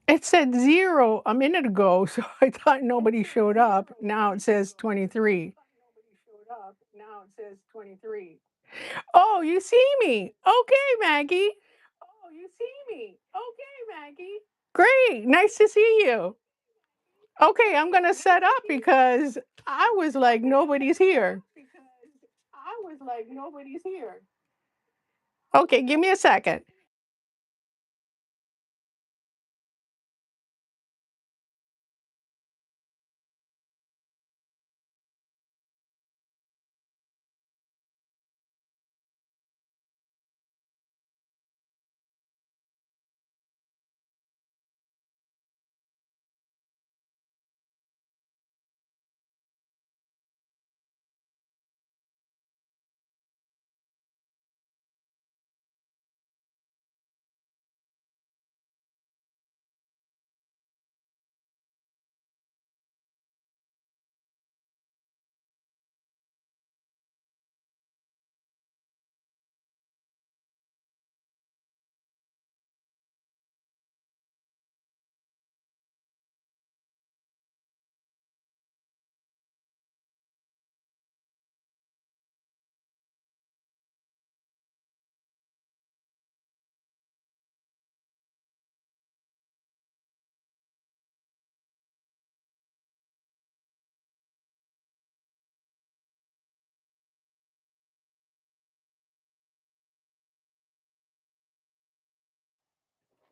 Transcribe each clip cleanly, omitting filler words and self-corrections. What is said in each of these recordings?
It said 0 a minute ago, so I thought nobody showed up. Now it says 23. Oh, you see me. Okay, Maggie. Great. Nice to see you. Okay, I'm going to set up because I was like, nobody's here. Okay, give me a second.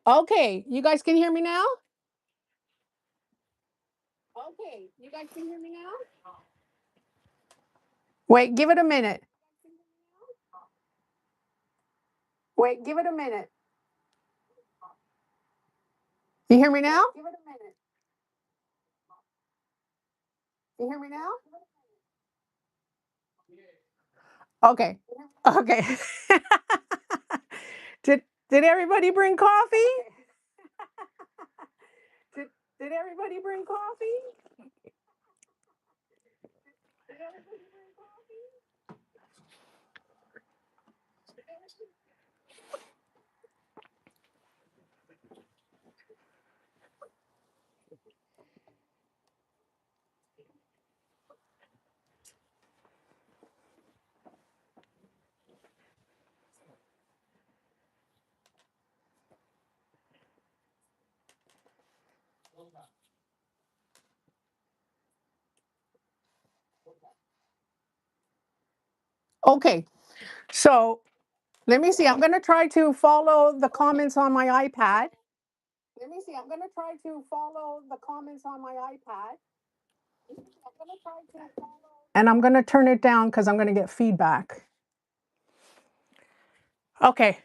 Okay, you guys can hear me now? Wait, give it a minute. You hear me now? Okay. Okay. Did everybody bring coffee? Did everybody bring coffee? Okay. So let me see. I'm going to try to follow the comments on my iPad. And I'm going to turn it down because I'm going to get feedback. Okay.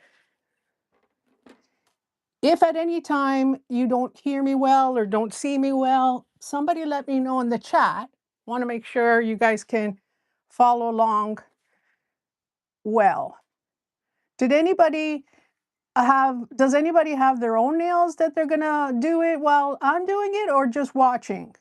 If at any time you don't hear me well or don't see me well, somebody let me know in the chat. Want to make sure you guys can follow along well. Does anybody have their own nails that they're gonna do it while I'm doing it, or just watching?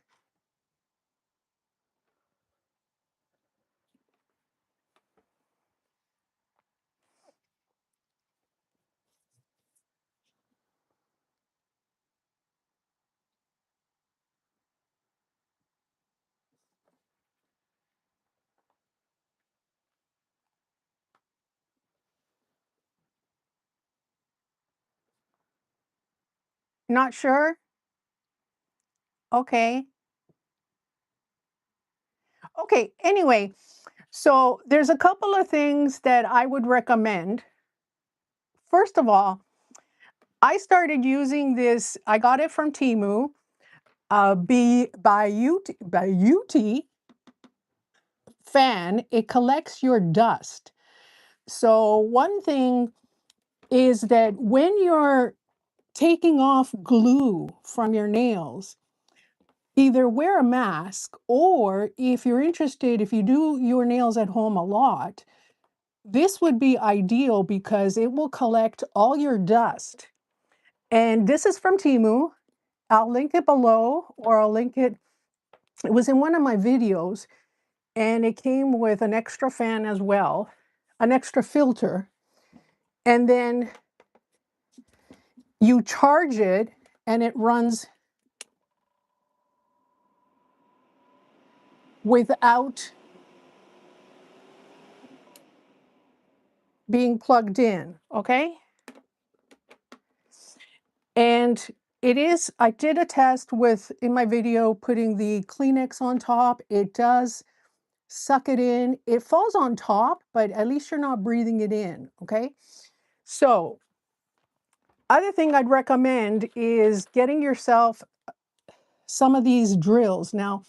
Not sure? Okay. Okay, anyway, so there's a couple of things that I would recommend. First of all, I started using this, I got it from Temu, Biutee fan. It collects your dust. So one thing is that when you're taking off glue from your nails, either wear a mask, or if you're interested, if you do your nails at home a lot, this would be ideal because it will collect all your dust. And this is from Temu. I'll link it below, or I'll link it. It was in one of my videos. and it came with an extra fan as well, an extra filter, and then you charge it and it runs without being plugged in, okay? And it is, I did a test with, in my video, putting the Kleenex on top. It does suck it in. It falls on top, but at least you're not breathing it in, okay? So, other thing I'd recommend is getting yourself some of these drills. Now,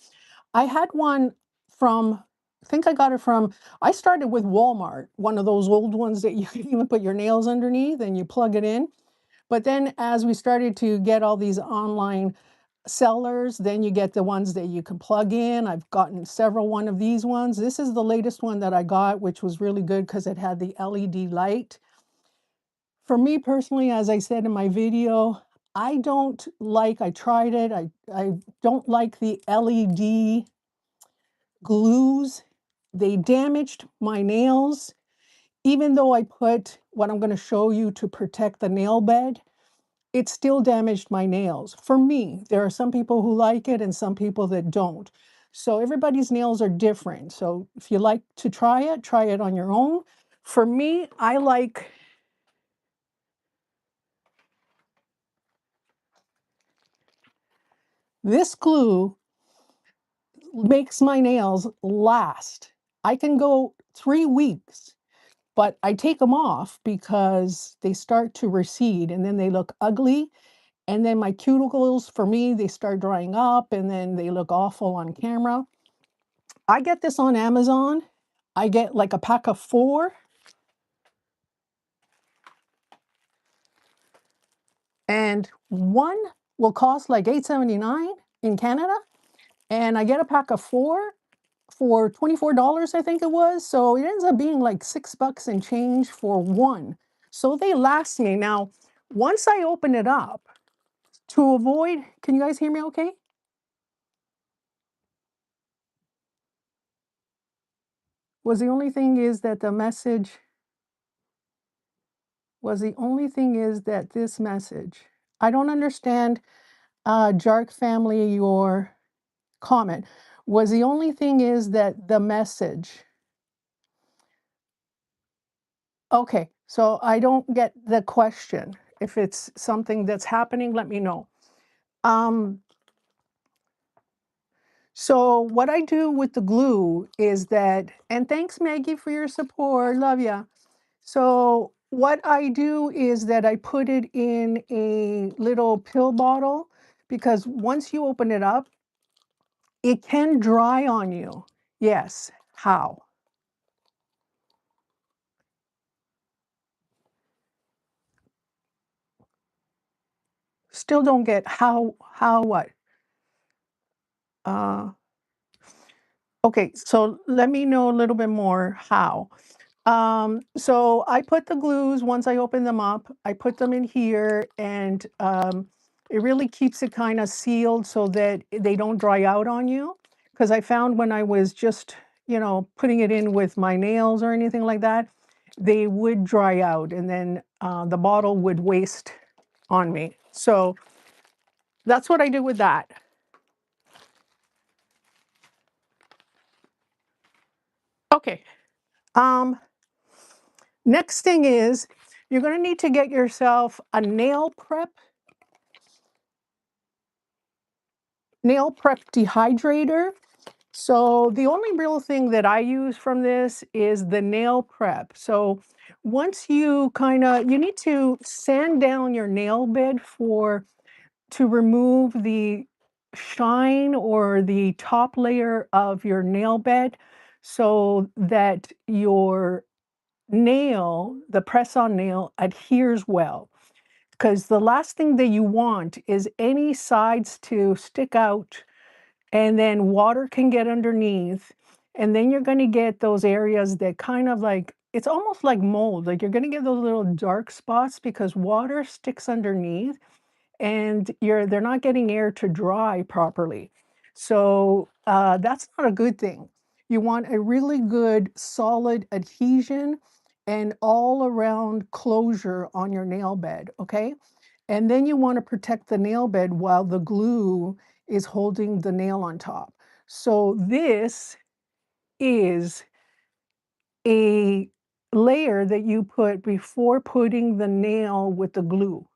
I had one from, I think I got it from, I started with Walmart, one of those old ones that you can even put your nails underneath and you plug it in. But then as we started to get all these online sellers, then you get the ones that you can plug in. I've gotten several one of these ones. This is the latest one that I got, which was really good because it had the LED light. For me personally, as I said in my video, I tried it, I don't like the LED glues. They damaged my nails. Even though I put what I'm going to show you to protect the nail bed, it still damaged my nails. For me, there are some people who like it and some people that don't. So everybody's nails are different. So if you like to try it on your own. For me, I like this glue makes my nails last. I can go 3 weeks, but I take them off because they start to recede and then they look ugly. And then my cuticles, for me, they start drying up and then they look awful on camera. I get this on Amazon. I get like a pack of 4. And one will cost like $8.79 in Canada. And I get a pack of 4 for $24, I think it was. So it ends up being like $6 and change for one. So they last me. Now, once I open it up, to avoid, can you guys hear me okay? Was the only thing is that the message, was the only thing is that this message, I don't understand, Jark family, your comment. Was the only thing is that the message, okay, so I don't get the question. If it's something that's happening, let me know. Um, so what I do with the glue is that, and thanks Maggie for your support, love ya. So what I do is that I put it in a little pill bottle because once you open it up, it can dry on you. Yes, how? Still don't get how what? Uh, okay, so let me know a little bit more how. So I put the glues, once I open them up, I put them in here and it really keeps it kind of sealed so that they don't dry out on you. Because I found when I was just, putting it in with my nails or anything like that, they would dry out and then the bottle would waste on me. So that's what I do with that. Okay. Next thing is you're going to need to get yourself a nail prep dehydrator. So the only real thing that I use from this is the nail prep. So once you you need to sand down your nail bed to remove the shine or the top layer of your nail bed so that your nail, the press-on nail, adheres well. Because the last thing that you want is any sides to stick out and then water can get underneath. And then you're going to get those areas that kind of like, it's almost like mold. Like you're going to get those little dark spots because water sticks underneath and they're not getting air to dry properly. So that's not a good thing. You want a really good solid adhesion and all around closure on your nail bed, okay? And then you want to protect the nail bed while the glue is holding the nail on top. So this is a layer that you put before putting the nail with the glue.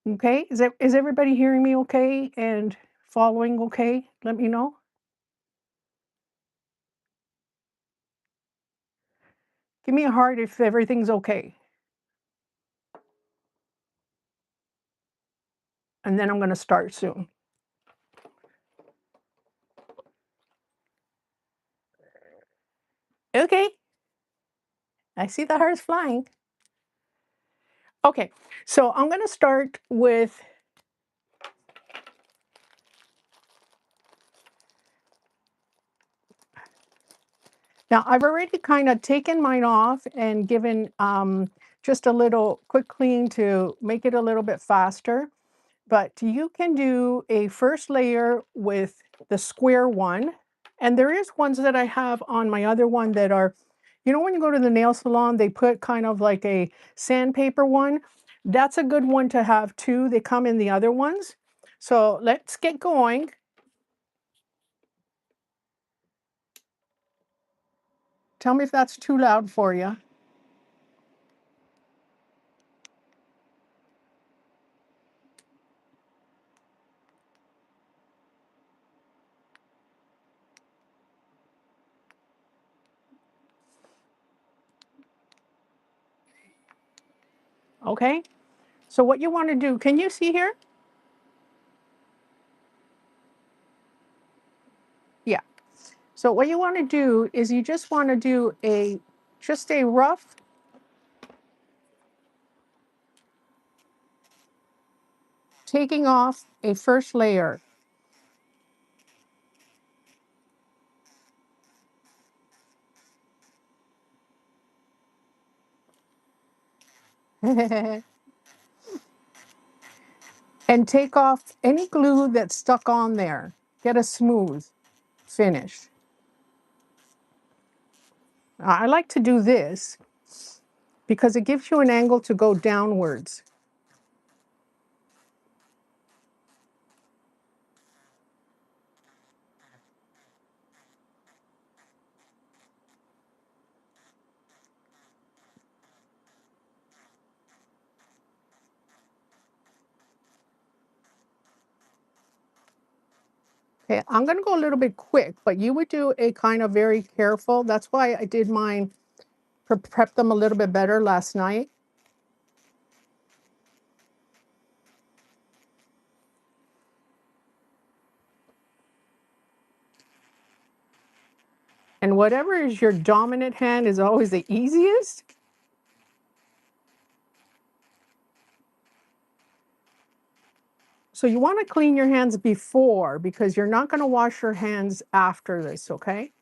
Okay? Is everybody hearing me okay and following okay? Let me know. Give me a heart if everything's okay. And then I'm going to start soon. Okay. I see the hearts flying. Okay. So I'm going to start with now I've already kind of taken mine off and given just a little quick clean to make it a little bit faster. But you can do a first layer with the square one. And there is ones that I have on my other one that are, you know, when you go to the nail salon, they put kind of like a sandpaper one. That's a good one to have too. They come in the other ones. So let's get going. Tell me if that's too loud for you. Okay. So what you want to do, can you see here? Yeah. So what you want to do is you just want to do just a rough taking off a first layer. And take off any glue that's stuck on there. Get a smooth finish. I like to do this because it gives you an angle to go downwards. Okay, I'm going to go a little bit quick, but you would do a kind of very careful. That's why I did mine, prep them a little bit better last night. And whatever is your dominant hand is always the easiest. So you want to clean your hands before because you're not going to wash your hands after this, okay?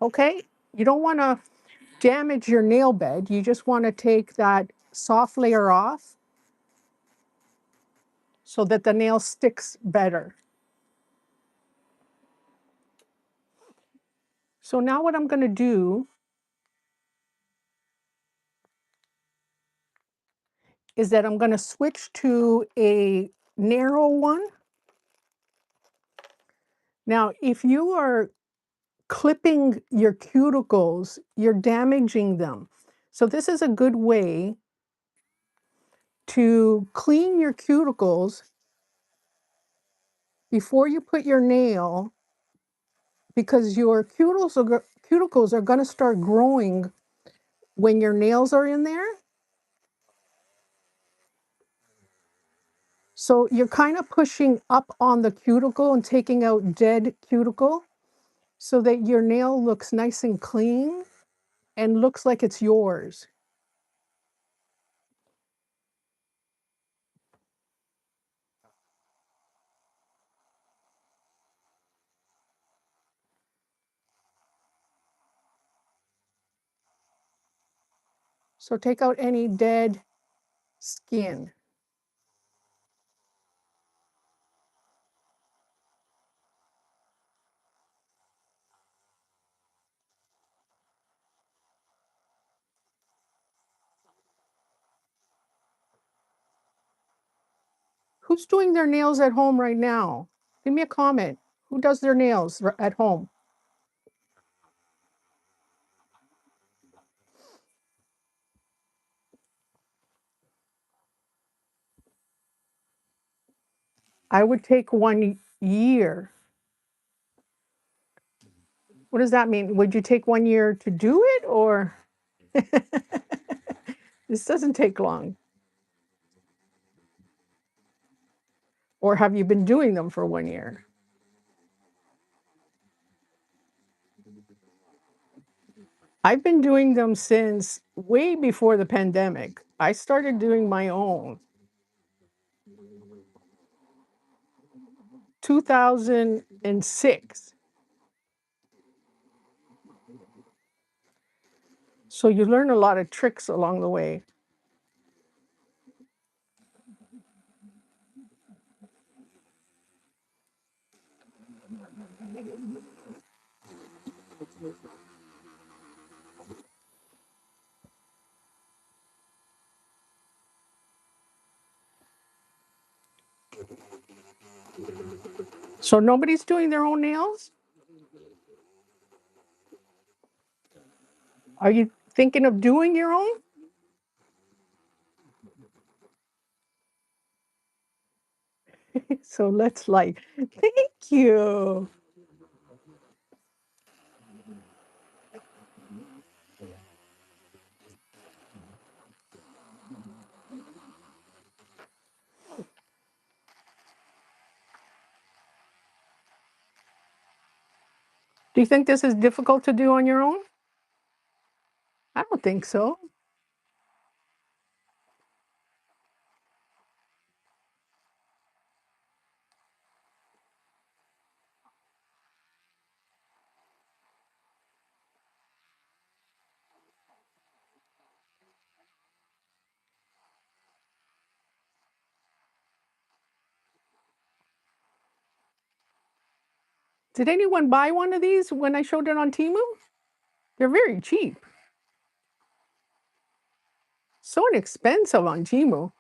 Okay? You don't want to damage your nail bed. You just want to take that soft layer off so that the nail sticks better. So now what I'm going to do is that I'm going to switch to a narrow one. Now, if you are clipping your cuticles, you're damaging them. So this is a good way to clean your cuticles before you put your nail, because your cuticles are going to start growing when your nails are in there. So you're kind of pushing up on the cuticle and taking out dead cuticle so that your nail looks nice and clean and looks like it's yours. So take out any dead skin. Who's doing their nails at home right now? Give me a comment. Who does their nails at home? I would take 1 year. What does that mean? Would you take 1 year to do it, or this doesn't take long? Or have you been doing them for 1 year? I've been doing them since way before the pandemic. I started doing my own 2006. So you learn a lot of tricks along the way. So nobody's doing their own nails? Are you thinking of doing your own? So let's like, thank you. Do you think this is difficult to do on your own? I don't think so. Did anyone buy one of these when I showed it on Temu? They're very cheap. So inexpensive on Temu.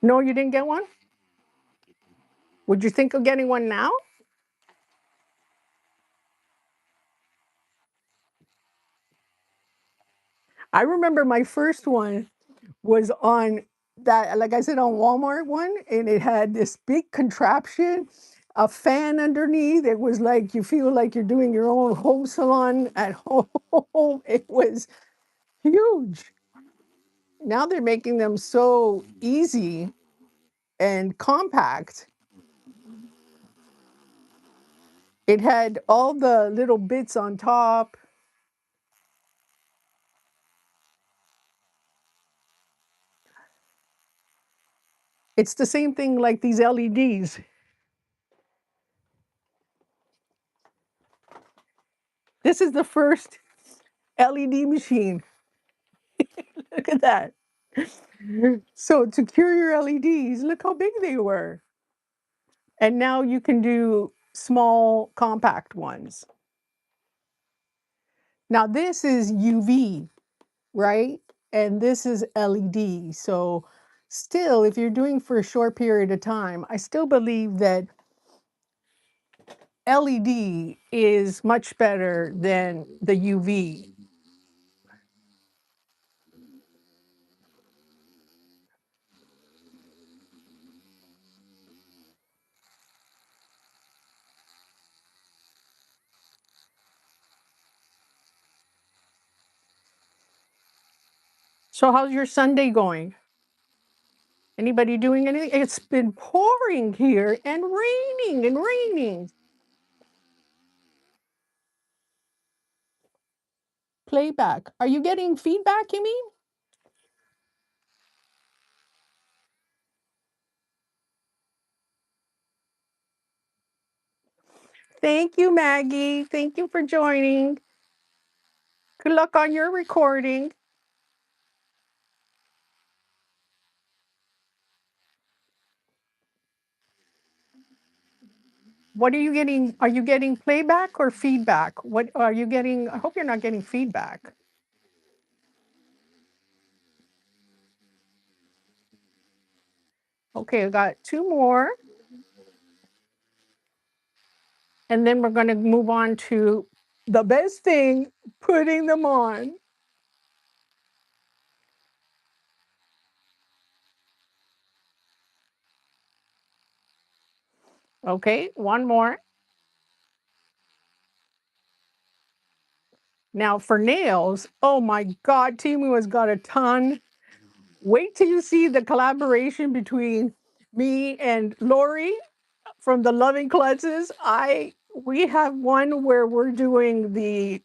No, you didn't get one? Would you think of getting one now? I remember my first one was on that, like I said, on Walmart one, and it had this big contraption, a fan underneath. It was like you feel like you're doing your own home salon at home. It was huge. Now they're making them so easy and compact. It had all the little bits on top. It's the same thing like these LEDs. This is the first LED machine. Look at that. So to cure your LEDs, look how big they were. And now you can do small, compact ones. Now this is UV, right? And this is LED. So still, if you're doing for a short period of time, I still believe that LED is much better than the UV. So how's your Sunday going? Anybody doing anything? It's been pouring here and raining and raining. Playback. Are you getting feedback, you mean? Thank you, Maggie. Thank you for joining. Good luck on your recording. What are you getting? Are you getting playback or feedback? What are you getting? I hope you're not getting feedback. Okay, I got two more. And then we're going to move on to the best thing, putting them on. Okay, one more. Now for nails, oh my God, Temu has got a ton. Wait till you see the collaboration between me and Lori from the Loving Klutzes. We have one where we're doing the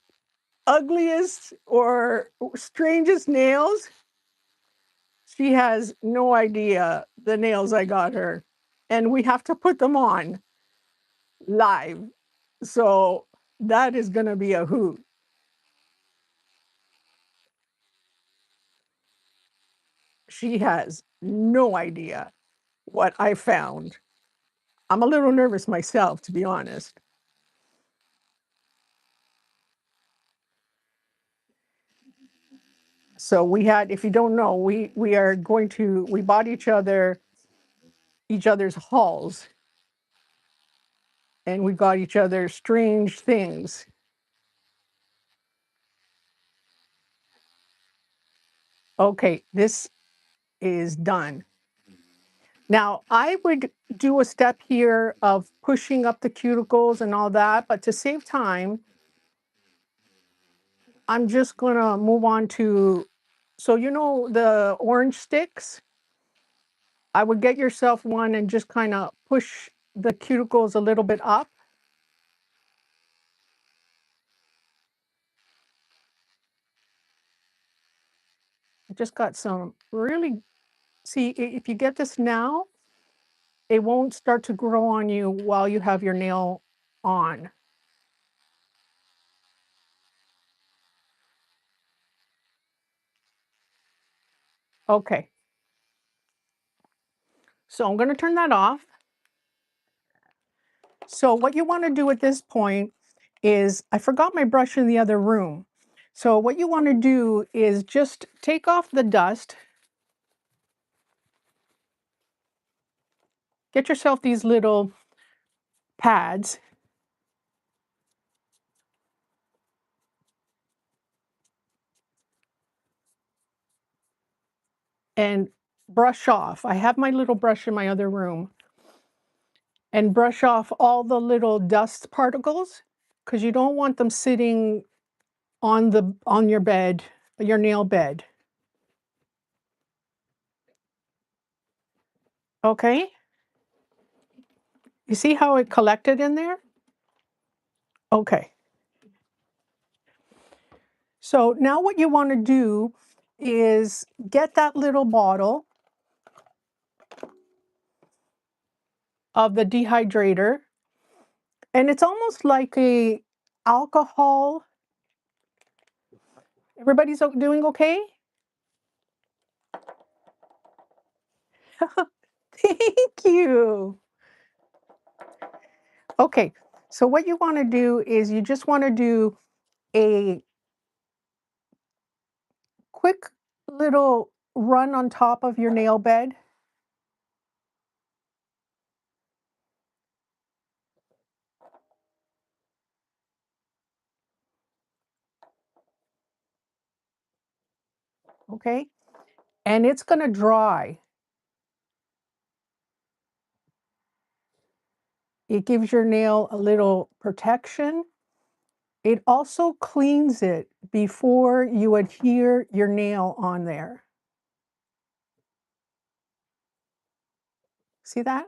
ugliest or strangest nails. She has no idea the nails I got her. And we have to put them on live. So that is going to be a hoot. She has no idea what I found. I'm a little nervous myself, to be honest. So we had, if you don't know, we are going to, we bought each other's hauls, and we got each other strange things. Okay, this is done. Now, I would do a step here of pushing up the cuticles and all that, but to save time, I'm just gonna move on to, so you know the orange sticks? I would get yourself one and just kind of push the cuticles a little bit up. I just got some really, see, if you get this now, it won't start to grow on you while you have your nail on. Okay, so I'm gonna turn that off. So what you want to do at this point is, I forgot my brush in the other room. So what you want to do is just take off the dust. Get yourself these little pads and brush off. I have my little brush in my other room, and brush off all the little dust particles, because you don't want them sitting on your bed, your nail bed. Okay? You see how it collected in there? Okay. So now what you want to do is get that little bottle of the dehydrator, and it's almost like a alcohol. Everybody's doing okay? Thank you. Okay, so what you want to do is you just want to do a quick little run on top of your nail bed. Okay, and it's going to dry. It gives your nail a little protection. it also cleans it before you adhere your nail on there. See that?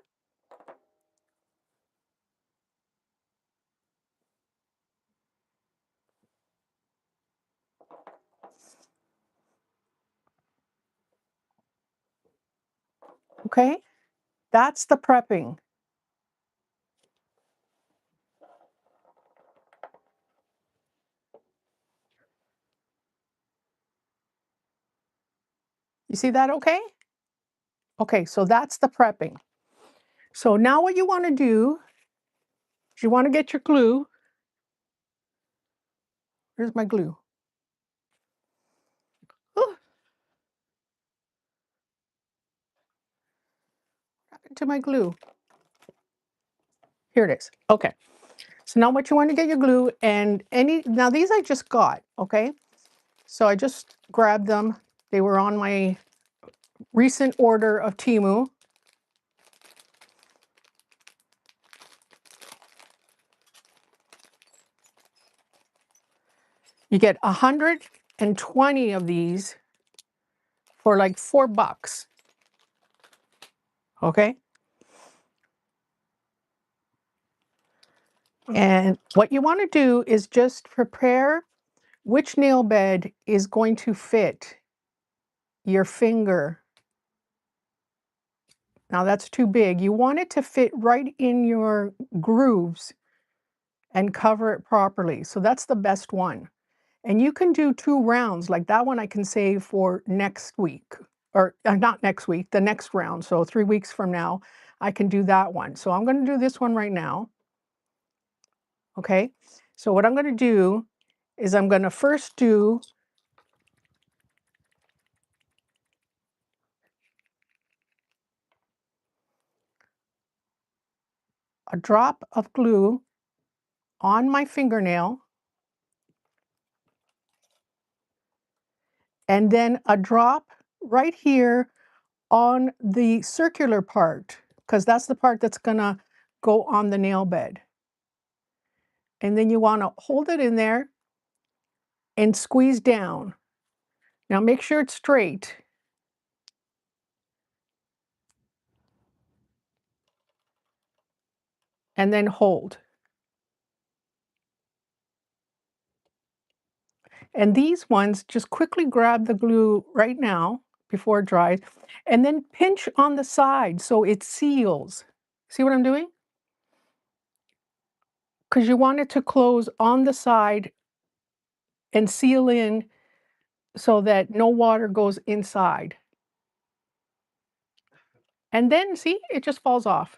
Okay, that's the prepping. You see that okay? Okay, so that's the prepping. So now what you want to do is you want to get your glue. Here's my glue. Oh, what happened to my glue? Here it is. Okay. So now what you want to get your glue and now these I just got, okay? So I just grabbed them. They were on my recent order of Temu. You get 120 of these for like $4. Okay? And what you want to do is just prepare which nail bed is going to fit your finger. Now that's too big. You want it to fit right in your grooves and cover it properly. So that's the best one. And you can do 2 rounds, like that one I can save for next week, or not next week, the next round. So 3 weeks from now, I can do that one. So I'm going to do this one right now. Okay. So what I'm going to do is I'm going to first do a drop of glue on my fingernail, and then a drop right here on the circular part, because that's the part that's going to go on the nail bed. And then you want to hold it in there and squeeze down. Now make sure it's straight. And then hold. And these ones, just quickly grab the glue right now before it dries, and then pinch on the side so it seals. See what I'm doing? Because you want it to close on the side and seal in so that no water goes inside. And then, see, it just falls off.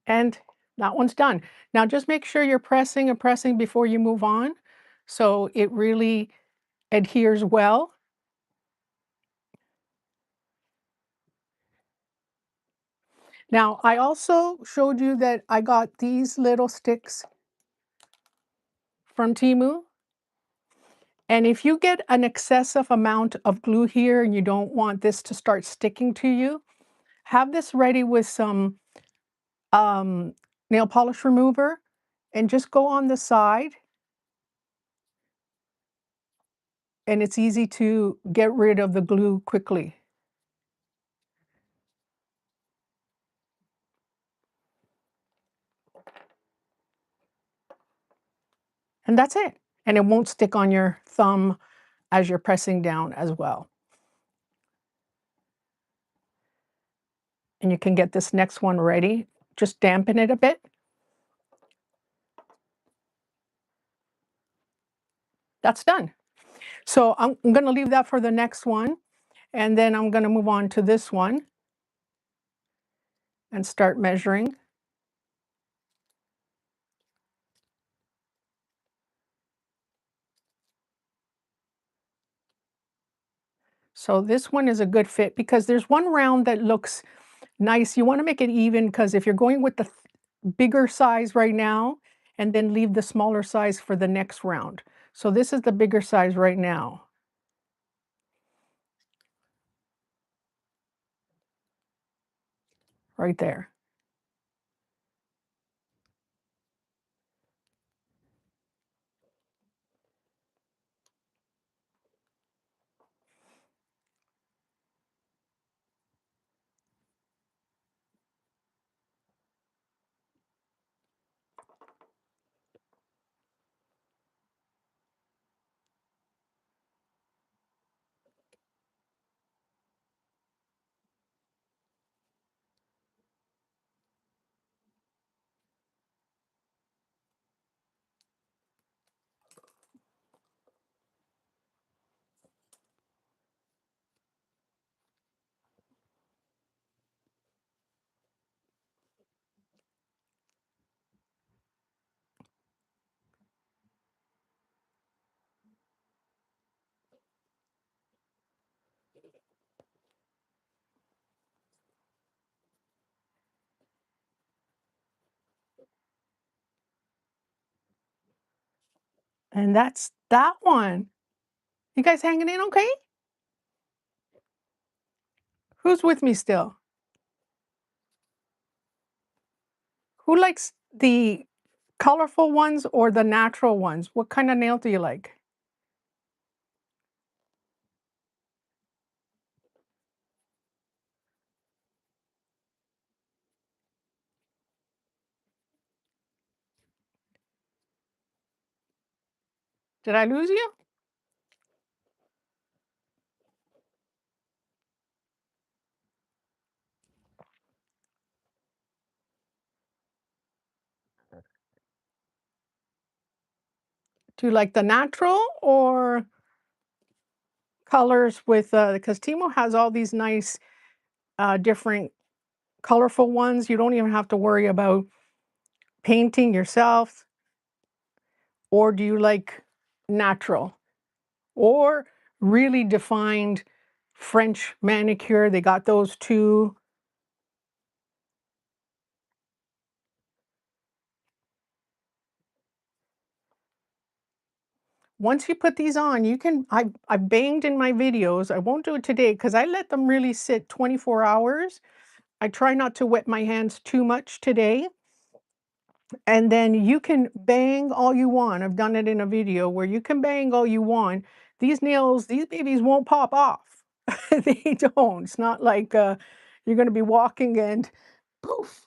And that one's done. Now just make sure you're pressing and pressing before you move on so it really adheres well. Now, I also showed you that I got these little sticks from Temu. And if you get an excessive amount of glue here and you don't want this to start sticking to you, have this ready with some nail polish remover and just go on the side. And it's easy to get rid of the glue quickly. And that's it. And it won't stick on your thumb as you're pressing down as well. And you can get this next one ready. Just dampen it a bit. That's done. So I'm going to leave that for the next one. And then I'm going to move on to this one and start measuring. So this one is a good fit because there's one round that looks nice. You wanna make it even because if you're going with the bigger size right now and then leave the smaller size for the next round. So this is the bigger size right now, right there. And that's that one. You guys hanging in okay? Who's with me still? Who likes the colorful ones or the natural ones? What kind of nail do you like? Did I lose you? Do you like the natural or colors with, because Temu has all these nice, different colorful ones. You don't even have to worry about painting yourself. Or do you like natural or really defined French manicure? They got those too. Once you put these on, you can I've banged in my videos. I won't do it today because I let them really sit 24 hours. I try not to wet my hands too much today. And then you can bang all you want. I've done it in a video where you can bang all you want. These nails, these babies won't pop off. They don't. It's not like you're going to be walking and poof,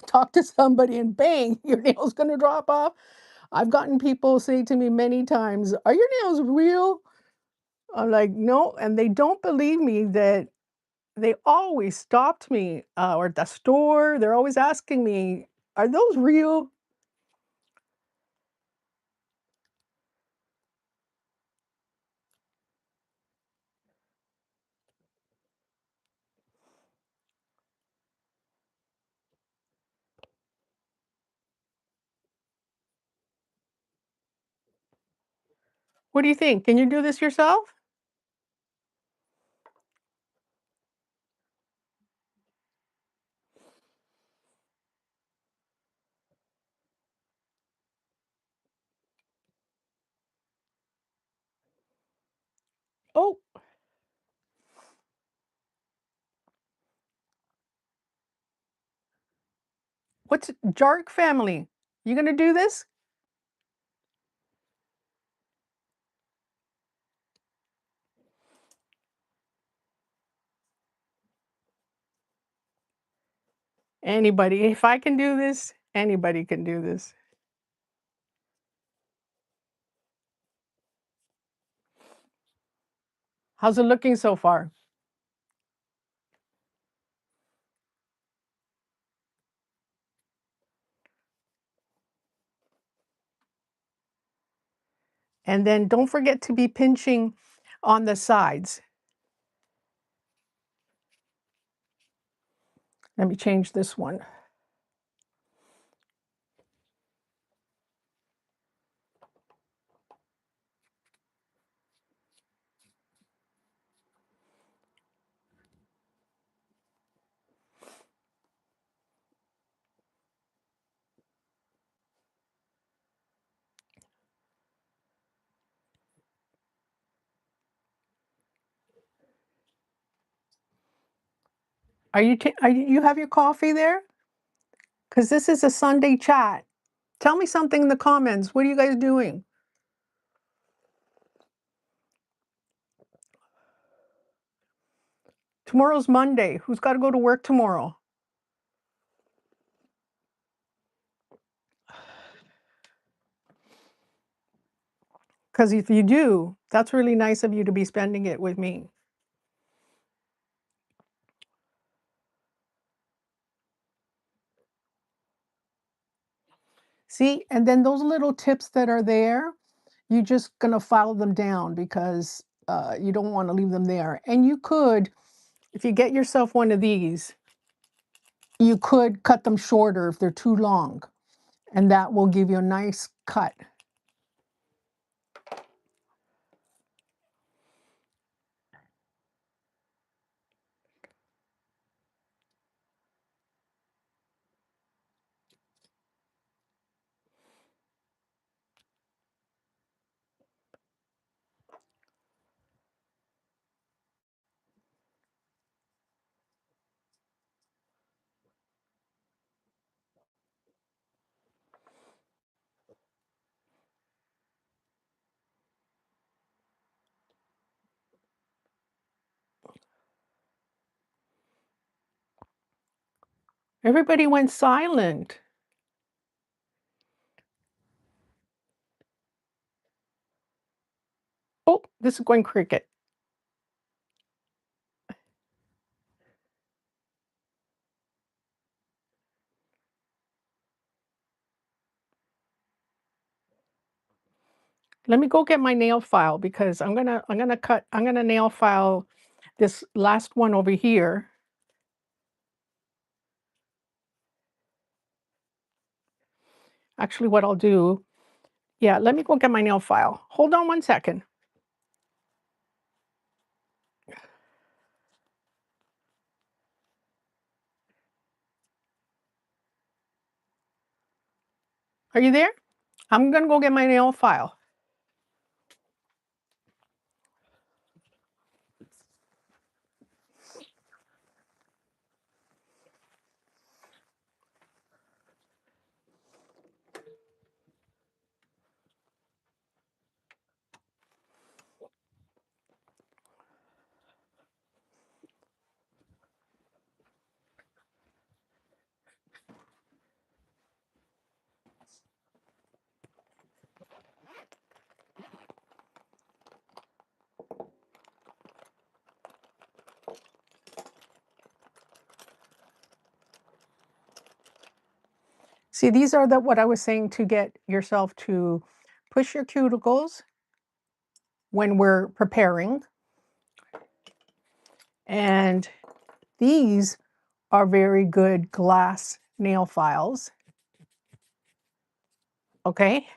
talk to somebody and bang, your nail's going to drop off. I've gotten people say to me many times, "Are your nails real?" I'm like, "No," and they don't believe me that they always stopped me or at the store. They're always asking me, "Are those real?" What do you think? Can you do this yourself? Oh, what's Jark family? You gonna do this? Anybody. If I can do this, anybody can do this. How's it looking so far? And then don't forget to be pinching on the sides. Let me change this one. Are you have your coffee there? Because this is a Sunday chat. Tell me something in the comments. What are you guys doing? Tomorrow's Monday. Who's got to go to work tomorrow? Because if you do, that's really nice of you to be spending it with me. See, and then those little tips that are there, you're just going to file them down because you don't want to leave them there. And you could, if you get yourself one of these, you could cut them shorter if they're too long. And that will give you a nice cut. Everybody went silent. Oh, this is going cricket. Let me go get my nail file because I'm gonna nail file this last one over here. Actually, what I'll do, yeah, let me go get my nail file. Hold on one second. Are you there? I'm gonna go get my nail file. See, these are what I was saying to get yourself to push your cuticles when we're preparing. And these are very good glass nail files. Okay.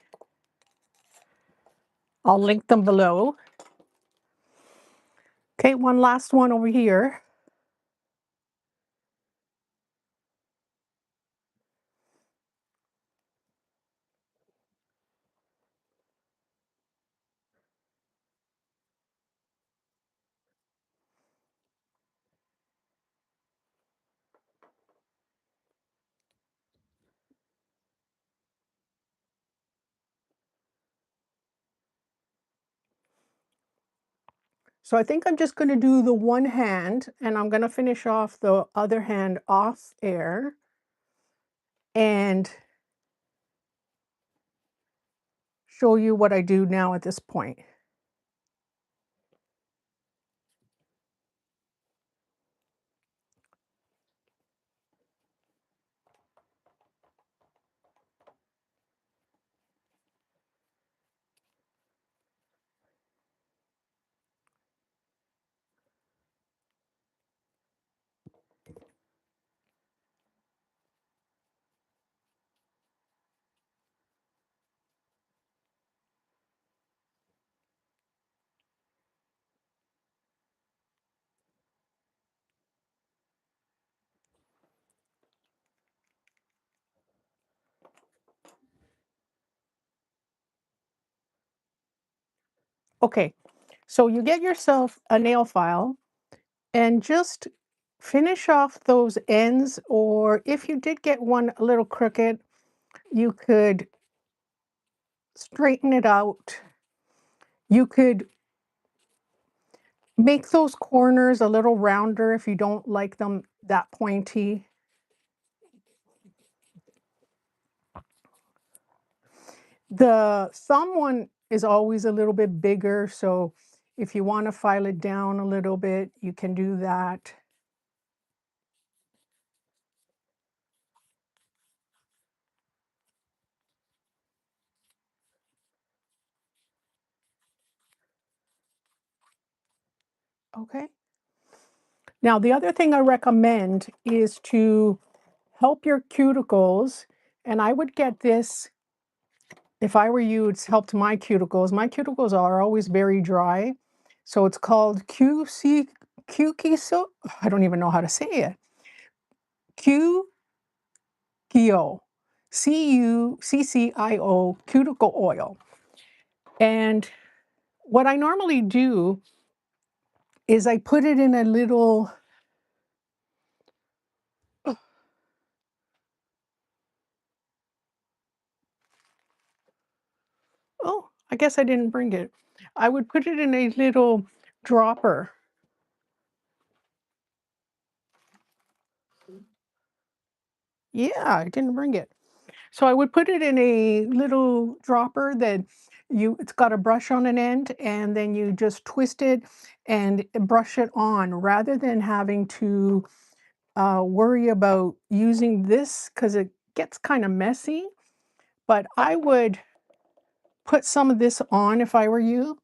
I'll link them below. Okay, one last one over here. So I think I'm just going to do the one hand and I'm going to finish off the other hand off air and show you what I do now at this point. Okay, so you get yourself a nail file and just finish off those ends, or if you did get one a little crooked, you could straighten it out. You could make those corners a little rounder if you don't like them that pointy. The thumb one is always a little bit bigger, so if you want to file it down a little bit, you can do that. Okay. Now, the other thing I recommend is to help your cuticles, and I would get this if I were you. It's helped my cuticles. My cuticles are always very dry, so it's called QC I don't even know how to say it. Cuticle, Cuccio cuticle oil. And what I normally do is I put it in a little. Oh, I guess I didn't bring it. I would put it in a little dropper. Yeah, I didn't bring it. So I would put it in a little dropper that it's got a brush on an end, and then you just twist it and brush it on rather than having to worry about using this because it gets kind of messy. But I would put some of this on if I were you,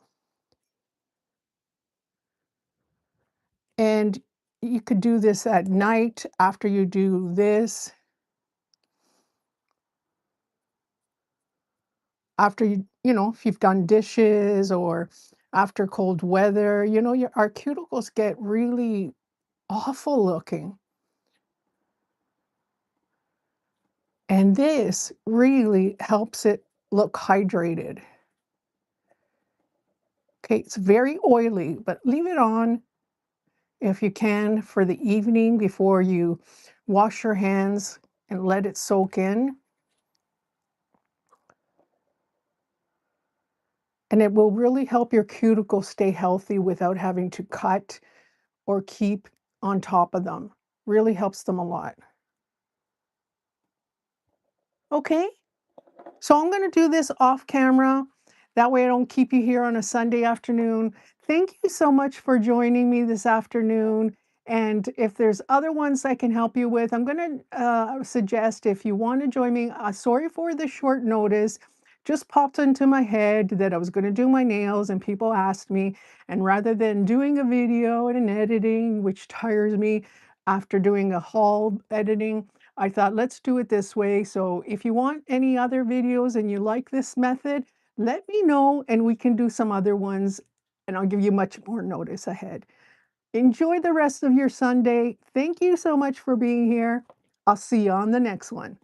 and you could do this at night after you do this. After if you've done dishes or after cold weather, our cuticles get really awful looking. And this really helps it look hydrated. Okay, it's very oily, but leave it on if you can for the evening before you wash your hands and let it soak in. And it will really help your cuticles stay healthy without having to cut or keep on top of them. Really helps them a lot. Okay, so I'm going to do this off camera. That way I don't keep you here on a Sunday afternoon. Thank you so much for joining me this afternoon. And if there's other ones I can help you with, I'm going to suggest if you want to join me, sorry for the short notice. Just popped into my head that I was going to do my nails and people asked me. And rather than doing a video and an editing, which tires me after doing a haul editing, I thought, let's do it this way. So if you want any other videos and you like this method, let me know and we can do some other ones and I'll give you much more notice ahead. Enjoy the rest of your Sunday. Thank you so much for being here. I'll see you on the next one.